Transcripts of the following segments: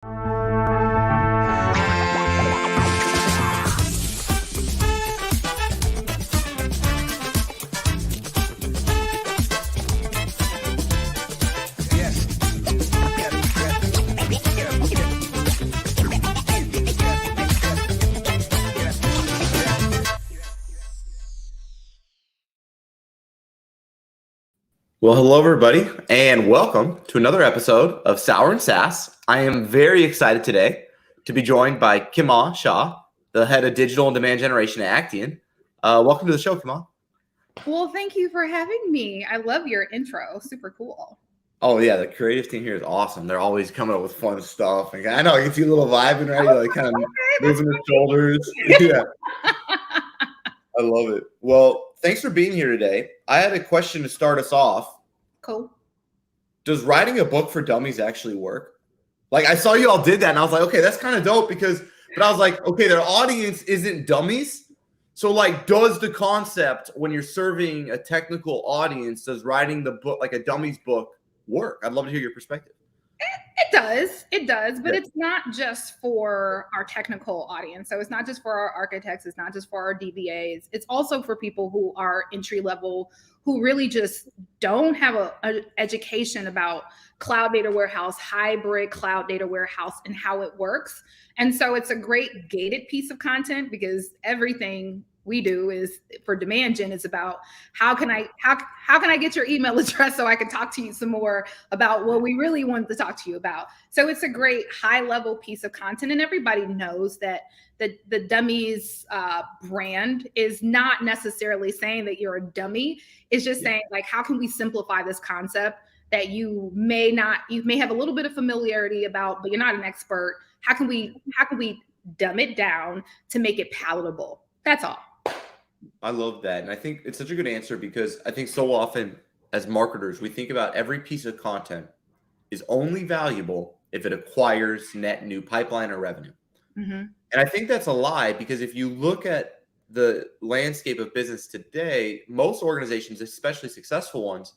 Well, hello, everybody, and welcome to another episode of Sour and SaaS. I am very excited today to be joined by Kimmah Shah, the head of digital and demand generation at Actian. Welcome to the show, Kimmah. Well, thank you for having me. I love your intro. Super cool. Oh, yeah, the creative team here is awesome. They're always coming up with fun stuff. And I know I can see a little vibing, right? You're like kind of moving the shoulders. Yeah, I love it. Well, thanks for being here today. I had a question to start us off. Cool. Does writing a book for dummies actually work? Like, I saw you all did that, and I was like, okay, that's kind of dope but I was like, okay, their audience isn't dummies. So, like, does the concept when you're serving a technical audience, does writing the book, like a dummies book, work? I'd love to hear your perspective. It does, but it's not just for our technical audience. So it's not just for our architects. It's not just for our DBAs. It's also for people who are entry level, who really just don't have an education about cloud data warehouse, hybrid cloud data warehouse, and how it works. And so it's a great gated piece of content because everything we do is for demand gen is about how can I get your email address so I can talk to you some more about what we really wanted to talk to you about. So it's a great high level piece of content, and everybody knows that the dummies brand is not necessarily saying that you're a dummy. It's just saying, like, how can we simplify this concept that you may have a little bit of familiarity about, but you're not an expert. How can we dumb it down to make it palatable? That's all. I love that. And I think it's such a good answer because I think so often as marketers, we think about every piece of content is only valuable if it acquires net new pipeline or revenue. Mm-hmm. And I think that's a lie because if you look at the landscape of business today, most organizations, especially successful ones,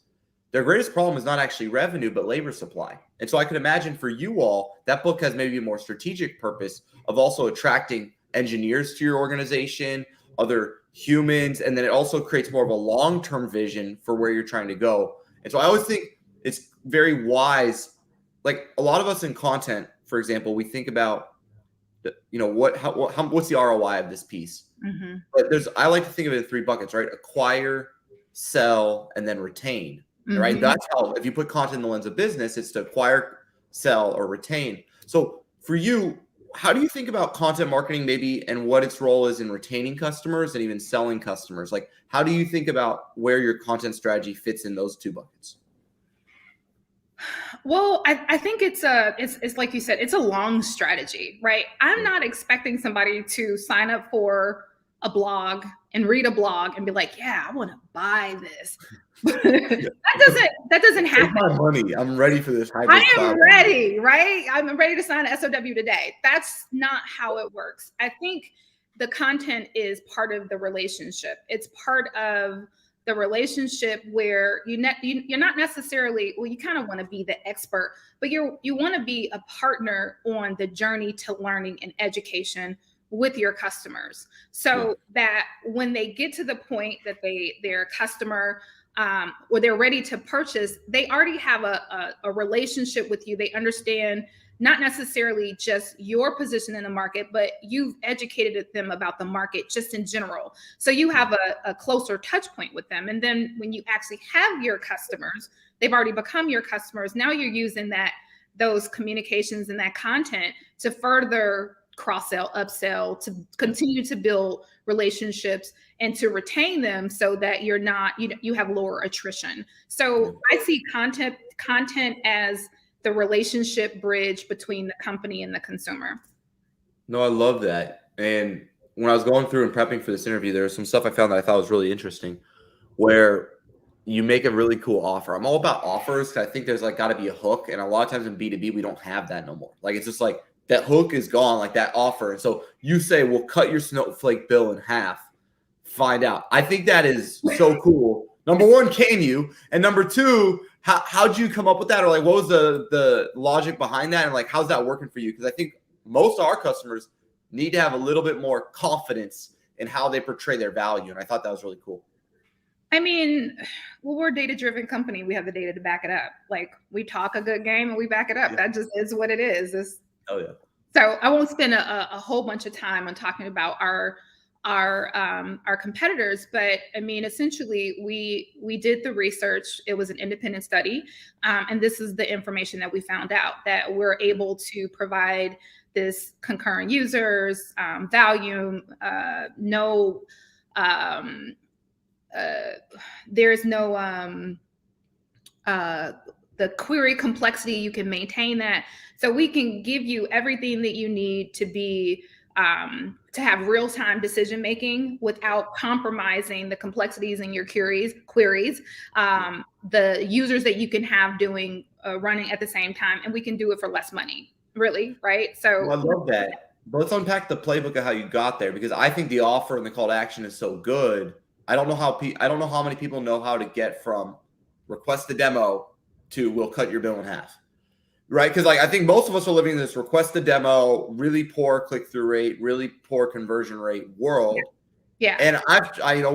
their greatest problem is not actually revenue, but labor supply. And so I could imagine for you all, that book has maybe a more strategic purpose of also attracting engineers to your organization, other humans, and then it also creates more of a long-term vision for where you're trying to go. And so I always think it's very wise. Like a lot of us in content, for example, we think about, what's the ROI of this piece? Mm-hmm. But I like to think of it in three buckets, right? Acquire, sell, and then retain. Mm-hmm. Right? That's how, if you put content in the lens of business, it's to acquire, sell, or retain. So for you, how do you think about content marketing maybe and what its role is in retaining customers and even selling customers? Like, how do you think about where your content strategy fits in those two buckets? Well, I think it's like you said, it's a long strategy, right? I'm not expecting somebody to sign up for a blog and read a blog and be like, yeah, I want to buy this. that doesn't happen. Take my money. I'm ready for this. I am ready, right? I'm ready to sign an SOW today. That's not how it works. I think the content is part of the relationship. It's part of the relationship where you're not necessarily, well, you kind of want to be the expert, but you want to be a partner on the journey to learning and education with your customers, so that when they get to the point that they're a customer or they're ready to purchase, they already have a relationship with you. They understand not necessarily just your position in the market, but you've educated them about the market just in general. So you have a closer touch point with them. And then when you actually have your customers, they've already become your customers. Now you're using those communications and that content to further cross-sell, upsell, to continue to build relationships and to retain them so that you have lower attrition. So I see content as the relationship bridge between the company and the consumer. No, I love that. And when I was going through and prepping for this interview, there was some stuff I found that I thought was really interesting where you make a really cool offer. I'm all about offers because I think there's got to be a hook. And a lot of times in B2B, we don't have that no more. Like, it's just like that hook is gone, like that offer. And so you say, we'll cut your Snowflake bill in half. Find out. I think that is so cool. Number one, can you? And number two, how'd you come up with that? Or like, what was the logic behind that? And like, how's that working for you? Because I think most of our customers need to have a little bit more confidence in how they portray their value. And I thought that was really cool. I mean, well, we're a data-driven company. We have the data to back it up. Like, we talk a good game and we back it up. Yeah. That just is what it is. Oh yeah. So I won't spend a whole bunch of time on talking about our competitors, but I mean, essentially, we did the research. It was an independent study, and this is the information that we found out, that we're able to provide this concurrent users, volume, there's no the query complexity. You can maintain that, so we can give you everything that you need to be to have real-time decision making without compromising the complexities in your queries, the users that you can have doing running at the same time, and we can do it for less money, really, right? So I love that. But let's unpack the playbook of how you got there, because I think the offer and the call to action is so good. I don't know how many people know how to get from request a demo to we'll cut your bill in half. Right? Because like I think most of us are living in this request a demo, really poor click-through rate, really poor conversion rate world. Yeah. And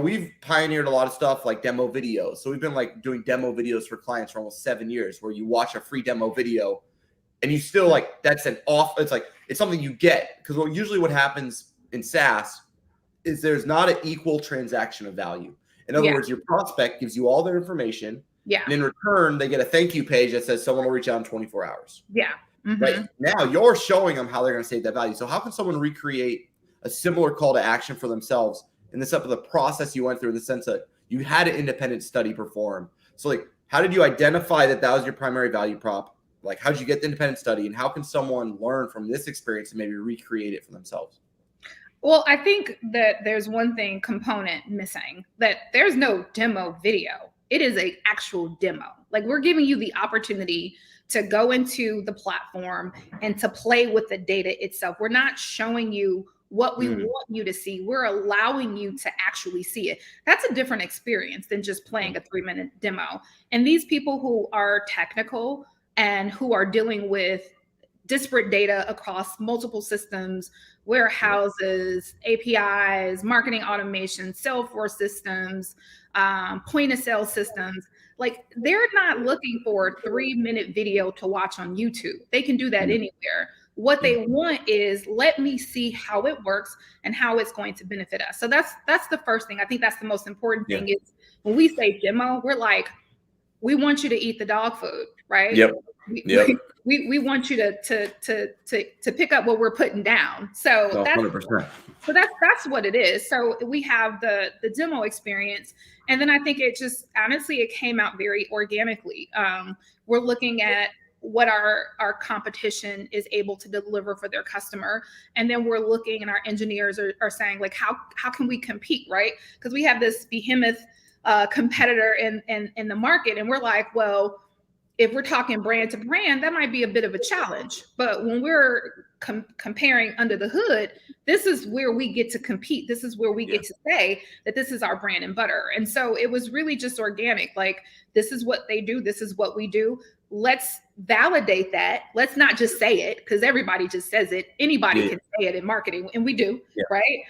we've pioneered a lot of stuff like demo videos. So we've been like doing demo videos for clients for almost 7 years, where you watch a free demo video and you still like, it's something you get. Because usually what happens in SaaS is there's not an equal transaction of value. In other words, your prospect gives you all their information. Yeah. And in return, they get a thank you page that says someone will reach out in 24 hours. Yeah. Mm-hmm. Right now, you're showing them how they're going to save that value. So how can someone recreate a similar call to action for themselves in the sense of the process you went through, in the sense that you had an independent study performed? So like, how did you identify that was your primary value prop? Like, how did you get the independent study, and how can someone learn from this experience and maybe recreate it for themselves? Well, I think that there's one component missing, that there's no demo video. It is an actual demo. Like, we're giving you the opportunity to go into the platform and to play with the data itself. We're not showing you what we want you to see. We're allowing you to actually see it. That's a different experience than just playing a 3-minute demo. And these people who are technical and who are dealing with disparate data across multiple systems, warehouses, APIs, marketing automation, Salesforce systems, point of sale systems, like, they're not looking for a 3-minute video to watch on YouTube. They can do that anywhere. What they want is, let me see how it works and how it's going to benefit us. So that's the first thing. I think that's the most important thing is, when we say demo, we're like, we want you to eat the dog food, right? Yep. We want you to pick up what we're putting down. So 100%. So that's what it is. So we have the demo experience, and then I think it just, honestly, it came out very organically. We're looking at what our competition is able to deliver for their customer, and then we're looking, and our engineers are saying, like, how can we compete, right? Because we have this behemoth competitor in the market, and we're like, well, if we're talking brand to brand, that might be a bit of a challenge. But when we're comparing under the hood, this is where we get to compete. This is where we get to say that this is our brand and butter. And so it was really just organic. Like, this is what they do. This is what we do. Let's validate that. Let's not just say it, because everybody just says it. Anybody can say it in marketing, and we do, right?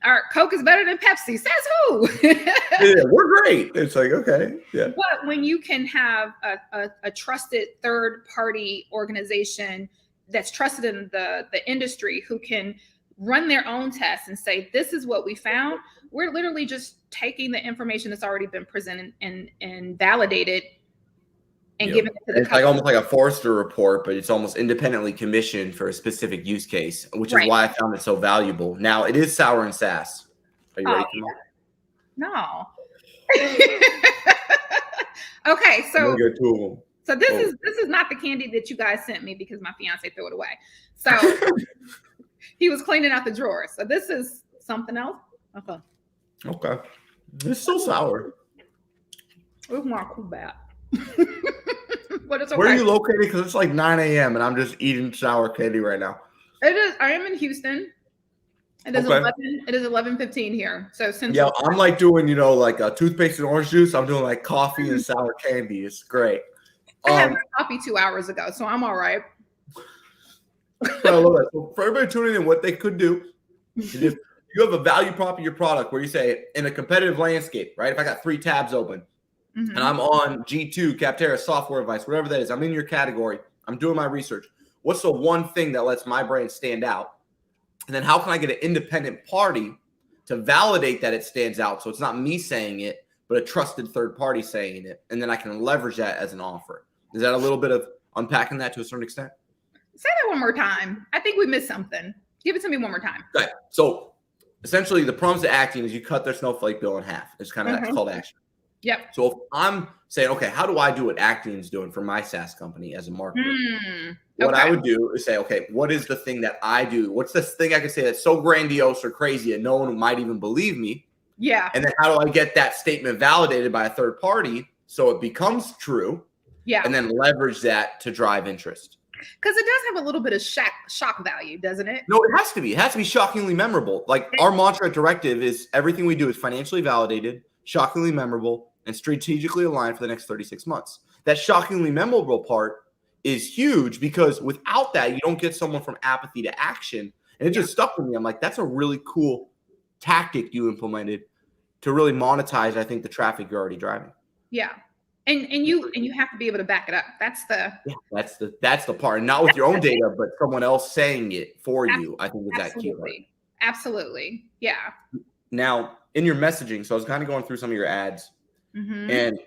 Our Coke is better than Pepsi. Says who? We're great. It's like, okay. Yeah. But when you can have a trusted third-party organization that's trusted in the industry, who can run their own tests and say, this is what we found, we're literally just taking the information that's already been presented and validated and giving it to the customer. Like almost like a Forrester report, but it's almost independently commissioned for a specific use case, which is why I found it so valuable. Now, it is sour and SaaS. Are you ready? No. Okay, so this is not the candy that you guys sent me, because my fiance threw it away. So he was cleaning out the drawers. So this is something else. Okay. It's so sour. It's more cool bad. But it's okay. Where are you located? Because it's like 9 a.m. and I'm just eating sour candy right now. It is. I am in Houston. It is Okay. 11. It is 11:15 here. So Yeah, Central. I'm like doing, like a toothpaste and orange juice. I'm doing like coffee and sour candy. It's great. I had my coffee 2 hours ago, so I'm all right. I love that. So for everybody tuning in, what they could do is if you have a value prop in your product where you say in a competitive landscape, right? If I got 3 tabs open and I'm on G2, Capterra, software advice, whatever that is, I'm in your category. I'm doing my research. What's the one thing that lets my brand stand out? And then how can I get an independent party to validate that it stands out? So it's not me saying it, but a trusted third party saying it. And then I can leverage that as an offer. Is that a little bit of unpacking that to a certain extent? Say that one more time. I think we missed something. Give it to me one more time. Okay. So essentially the promise to Actian is you cut their snowflake bill in half. It's kind of that's called action. Yep. So if I'm saying, okay, how do I do what Actian's doing for my SaaS company as a marketer? What I would do is say, okay, what is the thing that I do? What's this thing I can say that's so grandiose or crazy and no one might even believe me? Yeah. And then how do I get that statement validated by a third party so it becomes true? Yeah. And then leverage that to drive interest. Because it does have a little bit of shock value, doesn't it? No, it has to be. It has to be shockingly memorable. Like our mantra at Directive is everything we do is financially validated, shockingly memorable, and strategically aligned for the next 36 months. That shockingly memorable part is huge because without that, you don't get someone from apathy to action. And it just stuck with me. I'm like, that's a really cool tactic you implemented to really monetize, I think, the traffic you're already driving. Yeah. And you have to be able to back it up. That's the part. And not with your own data, but someone else saying it for you. I think is that key part. Absolutely. Yeah. Now, in your messaging, so I was kind of going through some of your ads. And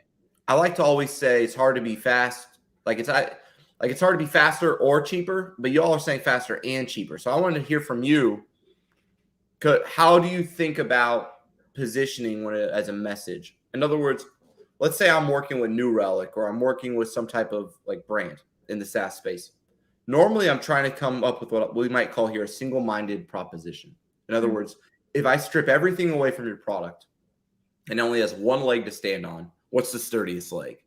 I like to always say it's hard to be fast. It's hard to be faster or cheaper, but y'all are saying faster and cheaper. So I wanted to hear from you. How do you think about positioning as a message? In other words, let's say I'm working with New Relic or I'm working with some type of brand in the SaaS space. Normally, I'm trying to come up with what we might call here a single-minded proposition. In other words, if I strip everything away from your product and it only has one leg to stand on, what's the sturdiest leg?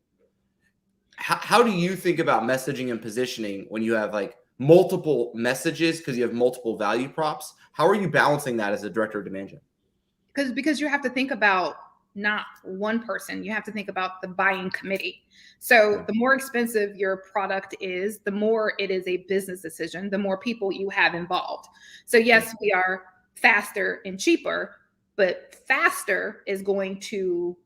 How do you think about messaging and positioning when you have multiple messages because you have multiple value props? How are you balancing that as a director of demand gen? Because you have to think about not one person. You have to think about the buying committee. So the more expensive your product is, the more it is a business decision, the more people you have involved. So yes, we are faster and cheaper, but faster is going to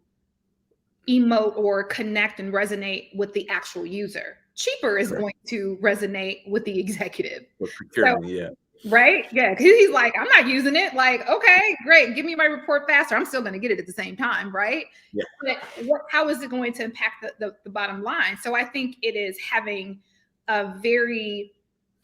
emote or connect and resonate with the actual user. Cheaper is going to resonate with the executive. With procurement, Right? Yeah. Because he's like, I'm not using it. Okay, great. Give me my report faster. I'm still going to get it at the same time. Right. Yeah. But how is it going to impact the bottom line? So I think it is having a very,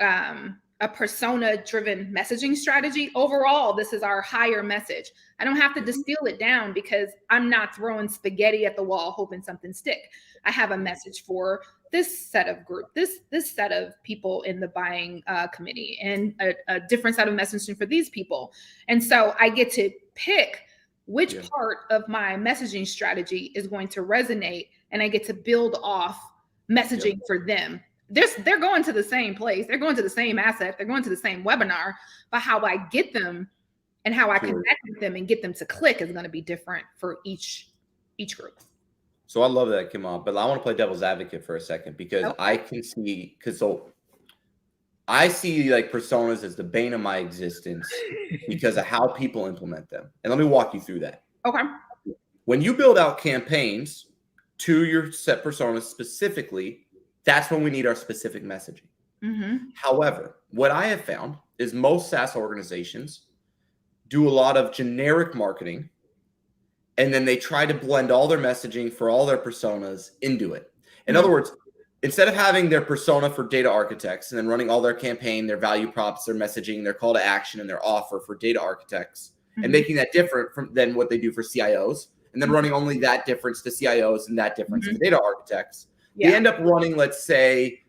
a persona driven messaging strategy. Overall, this is our higher message. I don't have to distill it down because I'm not throwing spaghetti at the wall, hoping something stick. I have a message for this set of group, this set of people in the buying committee, and a different set of messaging for these people. And so I get to pick which part of my messaging strategy is going to resonate, and I get to build off messaging for them. They're going to the same place. They're going to the same asset. They're going to the same webinar, but how I get them and how I connect with them and get them to click is going to be different for each group. So I love that, Kimmah, but I want to play devil's advocate for a second because I can see, I see personas as the bane of my existence because of how people implement them. And let me walk you through that. Okay. When you build out campaigns to your set personas specifically, that's when we need our specific messaging. However, what I have found is most SaaS organizations do a lot of generic marketing, and then they try to blend all their messaging for all their personas into it. In other words, instead of having their persona for data architects and then running all their campaign, their value props, their messaging, their call to action, and their offer for data architects, and making that different than what they do for CIOs, and then running only that difference to CIOs and that difference to data architects, they end up running, let's say,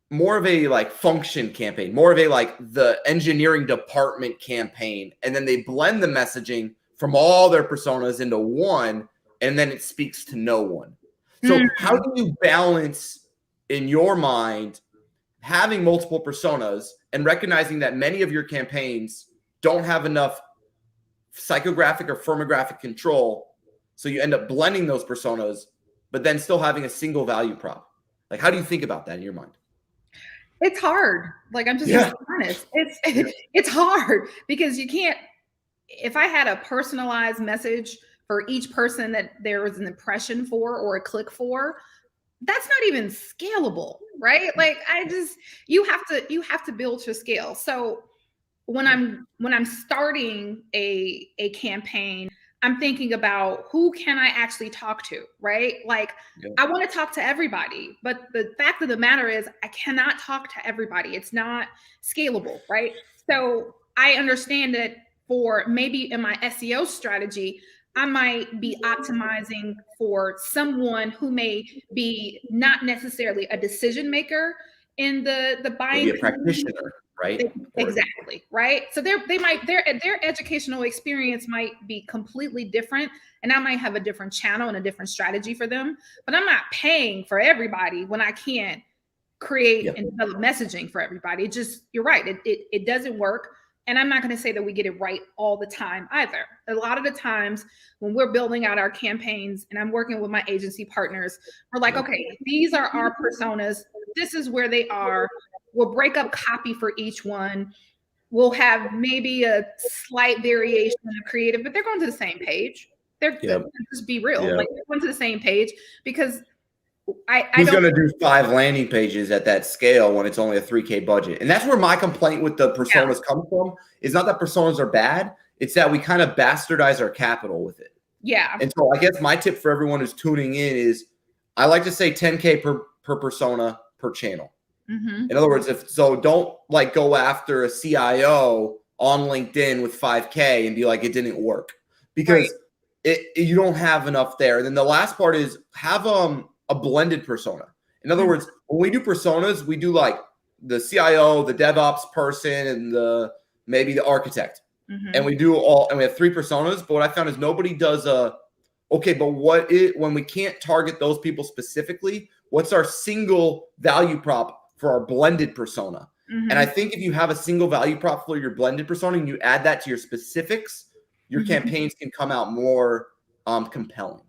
more of a function campaign, more of a the engineering department campaign, and then they blend the messaging from all their personas into one, and then it speaks to no one. So how do you balance in your mind having multiple personas and recognizing that many of your campaigns don't have enough psychographic or firmographic control. So you end up blending those personas, but then still having a single value prop. Like, how do you think about that in your mind? It's hard. Like, I'm just being honest. It's hard because you can't, if I had a personalized message for each person that there was an impression for or a click for, that's not even scalable, right? Like, you have to build to scale. So when I'm starting a campaign, I'm thinking about who can I actually talk to, right? Like, I want to talk to everybody, but the fact of the matter is I cannot talk to everybody. It's not scalable, right? So I understand that for maybe in my SEO strategy, I might be optimizing for someone who may be not necessarily a decision maker in the buying. Maybe a practitioner, right? Exactly, right? So their educational experience might be completely different, and I might have a different channel and a different strategy for them. But I'm not paying for everybody when I can't create and develop messaging for everybody. It just, you're right, it doesn't work. And I'm not going to say that we get it right all the time either. A lot of the times when we're building out our campaigns and I'm working with my agency partners, we're like, okay, these are our personas. This is where they are. We'll break up copy for each one. We'll have maybe a slight variation of creative, but they're going to the same page. Just be real. Like, they're going to the same page because who's going to do 5 landing pages at that scale when it's only a 3K budget? And that's where my complaint with the personas comes from. Is not that personas are bad. It's that we kind of bastardize our capital with it. Yeah. And so I guess my tip for everyone who's tuning in is I like to say 10K per persona per channel. Mm-hmm. In other words, don't like go after a CIO on LinkedIn with 5K and be like, it didn't work, because you don't have enough there. And then the last part is have a blended persona. In other words, when we do personas, we do like the CIO, the DevOps person, and maybe the architect. Mm-hmm. And we have 3 personas. But what I found is nobody does but when we can't target those people specifically, what's our single value prop for our blended persona? Mm-hmm. And I think if you have a single value prop for your blended persona and you add that to your specifics, your campaigns can come out more compelling.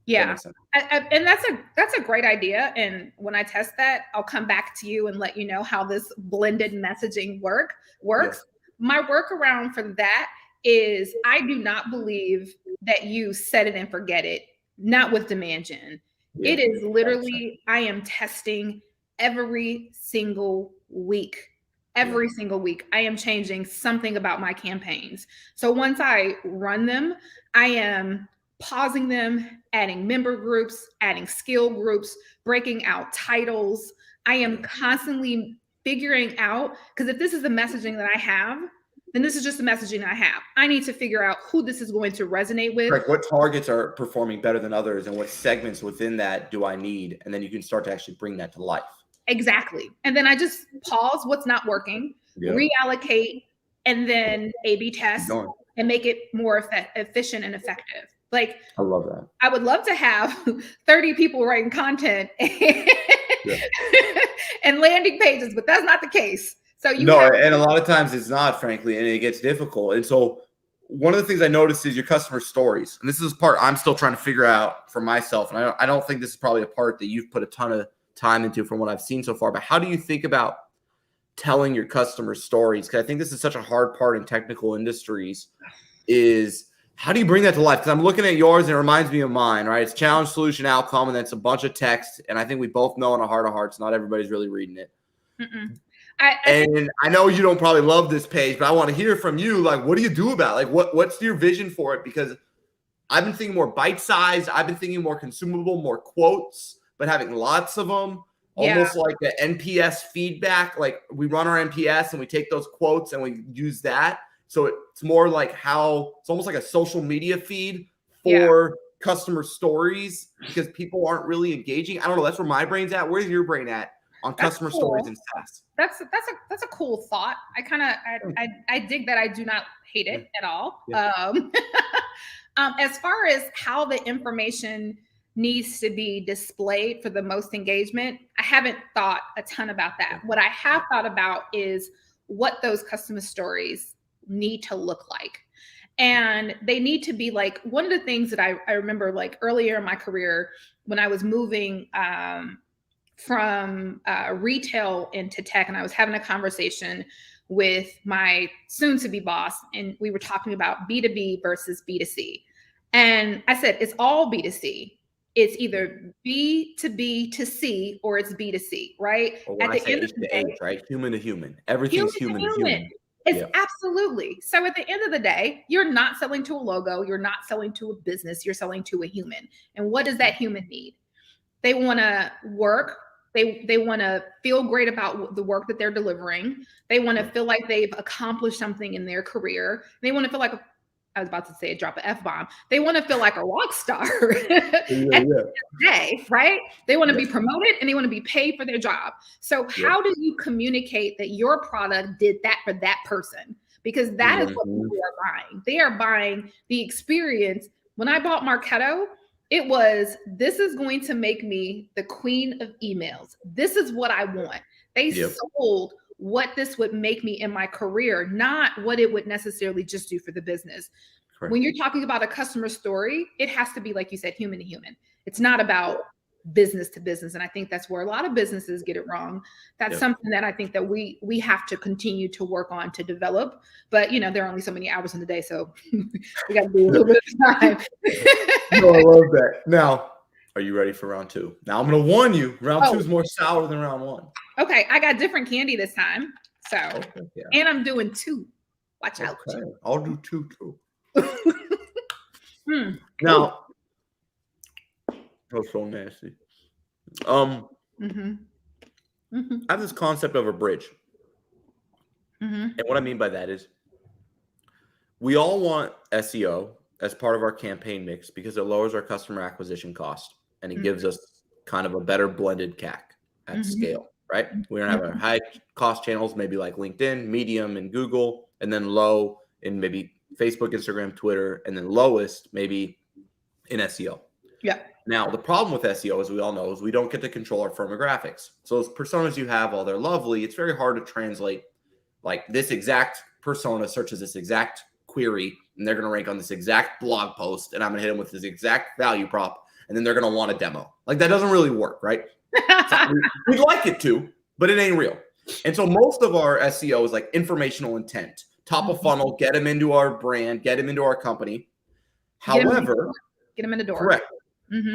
Yeah. And that's a great idea. And when I test that, I'll come back to you and let you know how this blended messaging works. Yeah. My workaround for that is I do not believe that you set it and forget it, not with demand gen. Yeah, it is literally, I am testing every single week. Every single week, I am changing something about my campaigns. So once I run them, I am pausing them, adding member groups, adding skill groups, breaking out titles. I am constantly figuring out, because if this is the messaging that I have, then this is just the messaging I have. I need to figure out who this is going to resonate with. Like, what targets are performing better than others and what segments within that do I need? And then you can start to actually bring that to life. Exactly. And then I just pause what's not working, reallocate, and then A/B test and make it more efficient and effective. Like, I love that. I would love to have 30 people writing content and landing pages, but that's not the case. So and a lot of times it's not, frankly, and it gets difficult. And so one of the things I noticed is your customer stories. And this is a part I'm still trying to figure out for myself. And I don't think this is probably a part that you've put a ton of time into from what I've seen so far. But how do you think about telling your customer stories? Because I think this is such a hard part in technical industries, is how do you bring that to life? Because I'm looking at yours and it reminds me of mine, right? It's challenge, solution, outcome, and then it's a bunch of text. And I think we both know in our heart of hearts, not everybody's really reading it. I know you don't probably love this page, but I want to hear from you. Like, what do you do about it? Like, what's your vision for it? Because I've been thinking more bite-sized. I've been thinking more consumable, more quotes, but having lots of them, almost like the NPS feedback. Like, we run our NPS and we take those quotes and we use that. So it's more like it's almost like a social media feed for customer stories, because people aren't really engaging. I don't know. That's where my brain's at. Where's your brain at on customer stories and SaaS? That's a cool thought. I dig that. I do not hate it at all. Yeah. As far as how the information needs to be displayed for the most engagement, I haven't thought a ton about that. What I have thought about is what those customer stories need to look like. And they need to be like, one of the things that I remember like earlier in my career when I was moving from retail into tech, and I was having a conversation with my soon to be boss, and we were talking about B2B versus B2C. And I said, it's all B2C. It's either B to B to C or it's B to C, right? Or when At I the say end of H the to day, H, right? Human to human. Everything's human to human. It's Yeah. absolutely. So at the end of the day, you're not selling to a logo. You're not selling to a business. You're selling to a human. And what does that human need? They want to work. They want to feel great about the work that they're delivering. They want to feel like they've accomplished something in their career. They want to feel like, I was about to say drop an F-bomb. They want to feel like a rock star at the end of the day, right? They want to be promoted and they want to be paid for their job. So how do you communicate that your product did that for that person? Because that is what people are buying. They are buying the experience. When I bought Marketo, it was, this is going to make me the queen of emails. This is what I want. They sold what this would make me in my career, not what it would necessarily just do for the business. Correct. When you're talking about a customer story, it has to be, like you said, human to human. It's not about business to business. And I think that's where a lot of businesses get it wrong. That's something that I think that we have to continue to work on to develop. But, you know, there are only so many hours in the day, so we got to do a little bit of time. No, I love that. Now, are you ready for round two? Now, I'm going to warn you, round two is more sour than round one. Okay, I got different candy this time. So, and I'm doing two. Watch out. I'll do two too. Now, that's so nasty. I have this concept of a bridge. And what I mean by that is we all want SEO as part of our campaign mix because it lowers our customer acquisition cost and it gives us kind of a better blended CAC at scale, right? We don't have our high cost channels, maybe like LinkedIn, Medium, and Google, and then low in maybe Facebook, Instagram, Twitter, and then lowest maybe in SEO. Yeah. Now, the problem with SEO, as we all know, is we don't get to control our firmographics. So those personas you have, while they're lovely, it's very hard to translate. Like this exact persona searches this exact query, and they're going to rank on this exact blog post, and I'm going to hit them with this exact value prop, and then they're going to want a demo. Like that doesn't really work, right? So we'd like it to, but it ain't real. And so most of our SEO is like informational intent, top of funnel, get them into our brand, get them into our company. However, get them in the door. Correct.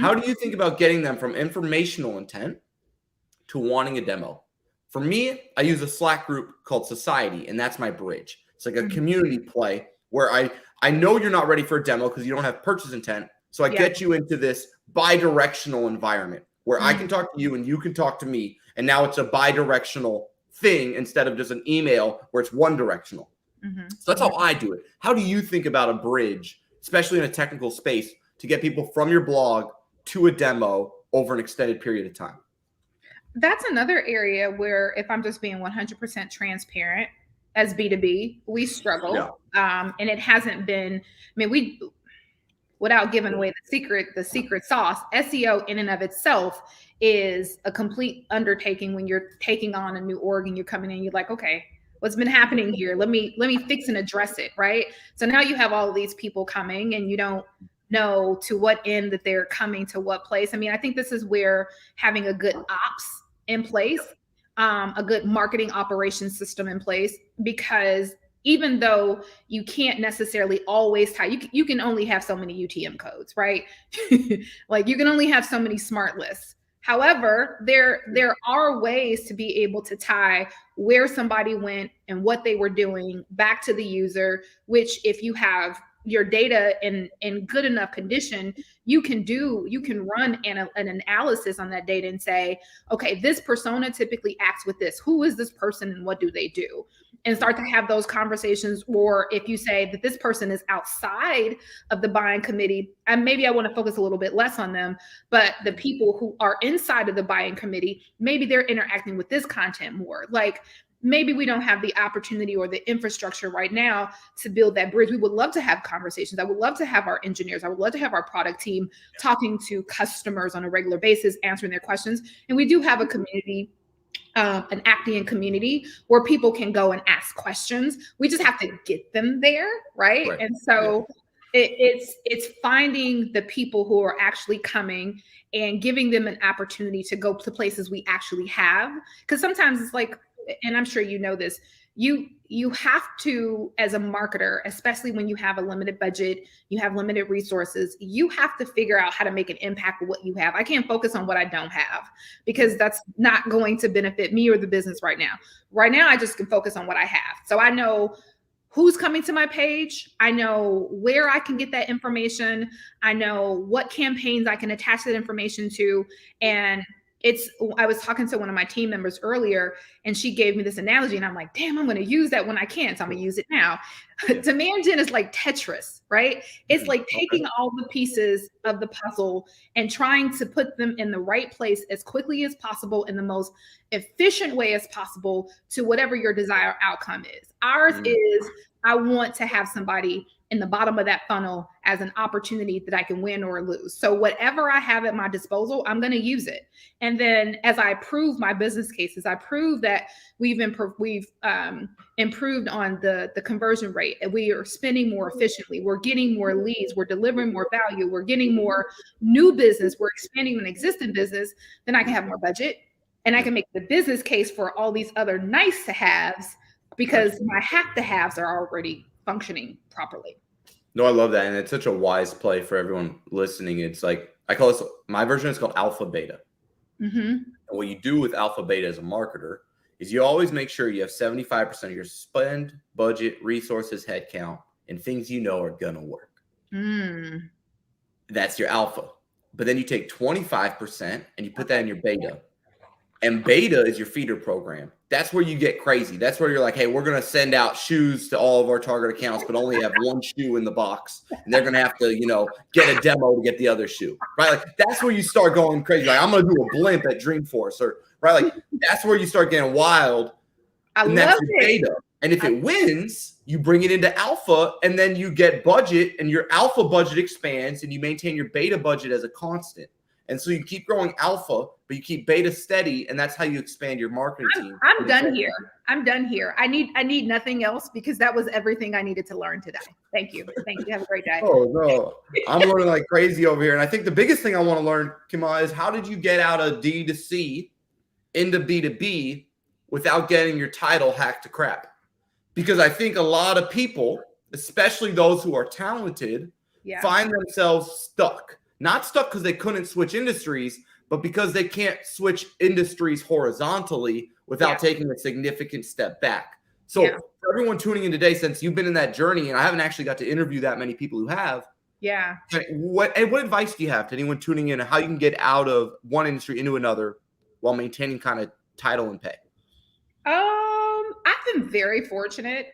How do you think about getting them from informational intent to wanting a demo? For me, I use a Slack group called Society, and that's my bridge. It's like a community play where I know you're not ready for a demo because you don't have purchase intent. So I get you into this bi-directional environment where I can talk to you and you can talk to me. And now it's a bi-directional thing instead of just an email where it's one directional. So that's how I do it. How do you think about a bridge, especially in a technical space, to get people from your blog to a demo over an extended period of time? That's another area where, if I'm just being 100% transparent, as B2B, we struggle. And it hasn't been, I mean, without giving away the secret sauce, SEO in and of itself is a complete undertaking when you're taking on a new org and you're coming in, you're like, okay, what's been happening here? Let me fix and address it, right? So now you have all of these people coming and you don't know to what end that they're coming to what place. I mean, I think this is where having a good ops in place, a good marketing operations system in place, because even though you can't necessarily always tie, you can only have so many UTM codes, right? Like you can only have so many smart lists. However, there are ways to be able to tie where somebody went and what they were doing back to the user, which if you have your data in good enough condition, you can run an analysis on that data and say, okay, this persona typically acts with this. Who is this person and what do they do? And start to have those conversations. Or if you say that this person is outside of the buying committee, and maybe I want to focus a little bit less on them, but the people who are inside of the buying committee, maybe they're interacting with this content more. Like maybe we don't have the opportunity or the infrastructure right now to build that bridge. We would love to have conversations. I would love to have our engineers. I would love to have our product team talking to customers on a regular basis, answering their questions. And we do have a community, an Actian community where people can go and ask questions. We just have to get them there, right? And so it's finding the people who are actually coming and giving them an opportunity to go to places we actually have. Because sometimes it's like, and I'm sure you know this, you have to, as a marketer, especially when you have a limited budget, you have limited resources, you have to figure out how to make an impact with what you have. I can't focus on what I don't have because that's not going to benefit me or the business right now. Right now, I just can focus on what I have. So I know who's coming to my page. I know where I can get that information. I know what campaigns I can attach that information to. And I was talking to one of my team members earlier and she gave me this analogy and I'm like, damn, I'm going to use that when I can. So I'm going to use it now. Demand gen is like Tetris, right? It's like taking all the pieces of the puzzle and trying to put them in the right place as quickly as possible in the most efficient way as possible to whatever your desired outcome is. Ours is, I want to have somebody in the bottom of that funnel as an opportunity that I can win or lose. So whatever I have at my disposal, I'm going to use it. And then as I prove my business cases, I prove that we've improved on the conversion rate, and we are spending more efficiently. We're getting more leads. We're delivering more value. We're getting more new business. We're expanding an existing business. Then I can have more budget and I can make the business case for all these other nice to haves because my have to haves are already functioning properly. No, I love that. And it's such a wise play for everyone listening. It's like, I call this, my version is called alpha beta. And what you do with alpha beta as a marketer is you always make sure you have 75% of your spend, budget, resources, headcount, and things you know are going to work. That's your alpha. But then you take 25% and you put that in your beta. And beta is your feeder program. That's where you get crazy. That's where you're like, hey, we're going to send out shoes to all of our target accounts, but only have one shoe in the box. And they're going to have to, get a demo to get the other shoe, right? Like that's where you start going crazy. Like I'm going to do a blimp at Dreamforce or right. Like that's where you start getting wild. And that's your beta. And if it wins, you bring it into alpha and then you get budget and your alpha budget expands and you maintain your beta budget as a constant. And so you keep growing alpha, but you keep beta steady, and that's how you expand your marketing team. I'm done here. I'm done here. I need nothing else because that was everything I needed to learn today. Thank you. Thank you. Have a great day. Oh, no. I'm learning like crazy over here. And I think the biggest thing I want to learn, Kimmah, is how did you get out of D to C into B to B without getting your title hacked to crap? Because I think a lot of people, especially those who are talented, find themselves stuck. Not stuck because they couldn't switch industries, but because they can't switch industries horizontally without taking a significant step back. So for everyone tuning in today, since you've been in that journey, and I haven't actually got to interview that many people who have, what advice do you have to anyone tuning in on how you can get out of one industry into another while maintaining kind of title and pay? I've been very fortunate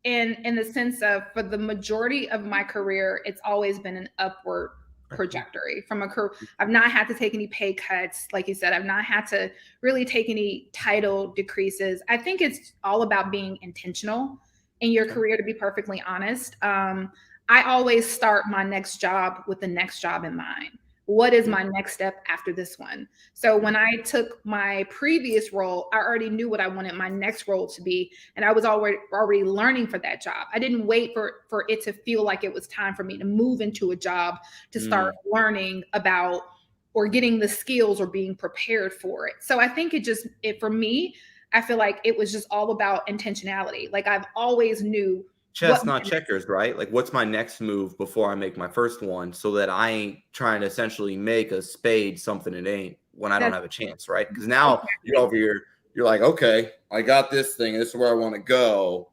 in the sense of for the majority of my career, it's always been an upward trajectory from a career. I've not had to take any pay cuts. Like you said, I've not had to really take any title decreases. I think it's all about being intentional in your career, to be perfectly honest. I always start my next job with the next job in mind. What is my next step after this one? So when I took my previous role, I already knew what I wanted my next role to be. And I was already learning for that job. I didn't wait for it to feel like it was time for me to move into a job to start learning about or getting the skills or being prepared for it. So I think for me, I feel like it was just all about intentionality. Like I've always knew chess, not checkers, right? Like what's my next move before I make my first one so that I ain't trying to essentially make a spade something it ain't when I don't have a chance, right? Because now you're over here, you're like, okay, I got this thing. This is where I want to go.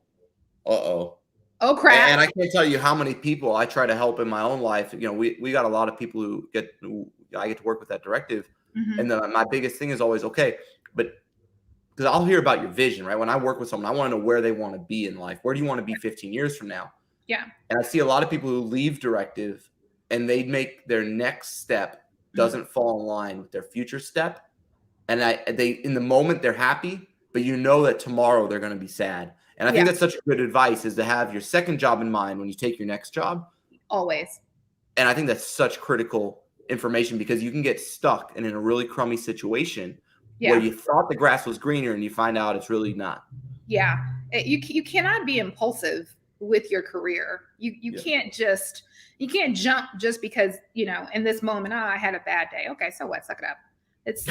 Uh-oh. Oh, crap. And I can't tell you how many people I try to help in my own life. We got a lot of people who I get to work with that directive. And then my biggest thing is always, okay, but because I'll hear about your vision, right? When I work with someone, I want to know where they want to be in life. Where do you want to be 15 years from now? Yeah. And I see a lot of people who leave directive and they make their next step doesn't fall in line with their future step. And they in the moment they're happy, but you know that tomorrow they're going to be sad. And I think that's such good advice, is to have your second job in mind when you take your next job. Always. And I think that's such critical information, because you can get stuck in a really crummy situation where you thought the grass was greener and you find out it's really not. Yeah. You cannot be impulsive with your career. You can't jump just because, you know, in this moment, I had a bad day. Okay, so what? Suck it up. It's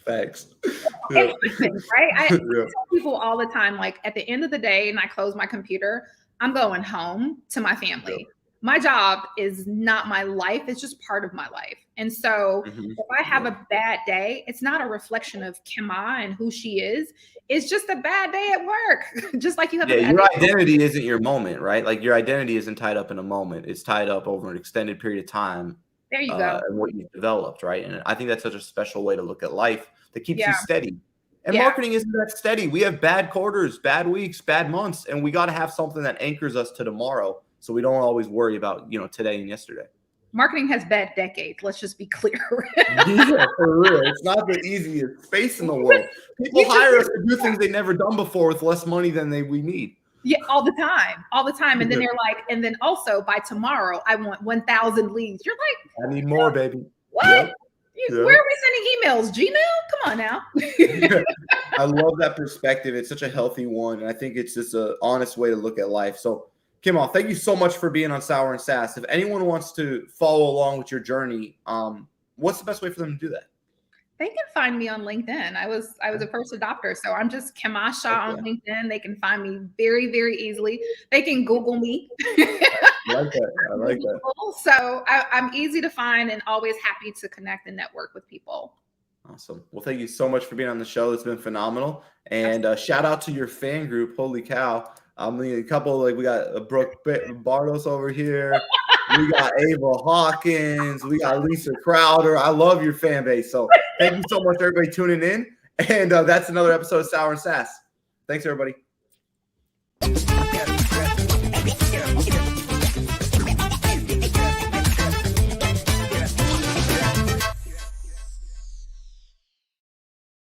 facts. Right? I tell people all the time, like, at the end of the day, and I close my computer, I'm going home to my family. My job is not my life. It's just part of my life. And so if I have a bad day, it's not a reflection of Kimmah and who she is. It's just a bad day at work. Just like you have a bad your day. identity isn't your moment, right? Like, your identity isn't tied up in a moment. It's tied up over an extended period of time. There you go. And what you've developed, right? And I think that's such a special way to look at life that keeps you steady. And marketing isn't that steady. We have bad quarters, bad weeks, bad months, and we got to have something that anchors us to tomorrow, so we don't always worry about, you know, today and yesterday. Marketing has bad decades. Let's just be clear. Yeah, for real. It's not the easiest space in the world. People hire us to do things they've never done before with less money than we need. Yeah, all the time. And then they're like, and then also by tomorrow, I want 1,000 leads. You're like, I need more, baby. What? Where are we sending emails? Gmail? Come on now. I love that perspective. It's such a healthy one. And I think it's just an honest way to look at life. So, Kimmah, thank you so much for being on Sour and SaaS. If anyone wants to follow along with your journey, what's the best way for them to do that? They can find me on LinkedIn. I was a first adopter, so I'm just Kimmah Shah on LinkedIn. They can find me very, very easily. They can Google me. I like that. I like that. So I'm easy to find and always happy to connect and network with people. Awesome. Well, thank you so much for being on the show. It's been phenomenal. And shout out to your fan group. Holy cow. I mean, a couple, like, we got Brooke Bartos over here. We got Ava Hawkins. We got Lisa Crowder. I love your fan base. So thank you so much, everybody, tuning in. And that's another episode of Sour and Sass. Thanks, everybody.